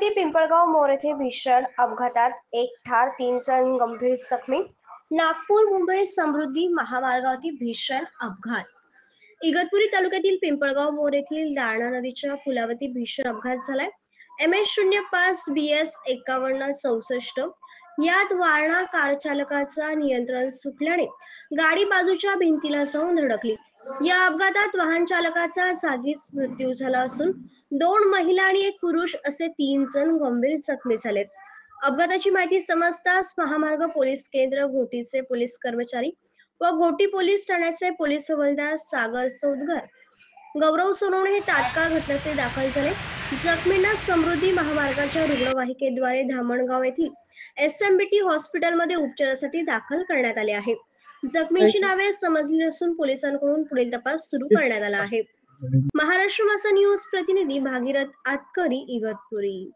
अमरावती पिंपळगाव मोर येथे भीषण अपघातात एक ठार 3 जण गंभीर जखमी. नागपूर मुंबई समृद्धी महामार्गावरती भीषण अपघात. इगतपुरी तालुक्यातील पिंपळगाव मोर येथील दारणा नदीच्या पुलावरती भीषण अपघात झालाय. MS05 BS 5166 यात वारणा कार चालकाचा नियंत्रण सुटल्याने गाडी बाजूच्या भिंतीला जाऊन धडकली. या अपघातात वाहन चालकाचा जागीच मृत्यू झाला असून 2 महिला आणि 1 पुरुष असे 3 जण गंभीर जखमी झालेत. अपघाताची माहिती समजताच महामार्ग पोलीस केंद्र घोटीचे पोलीस कर्मचारी व घोटी पोलीस ठाण्याचे पोलीस हवालदार सागर सौदगर, गौरव सोनवणे हे तात्काळ घटनास्थळी दाखल झाले. जखमींना समृद्धी महामार्गाच्या रुग्णवाहिकेद्वारे धामणगाव येथील SMBT हॉस्पिटलमध्ये उपचारासाठी दाखल करण्यात आले आहे. जखमींची नावे समजली नसून पोलिसांकडून पुढील तपास सुरू करण्यात आला आहे. महाराष्ट्र माझा न्यूज प्रतिनिधी भागीरथ आतकरी, इगतपुरी.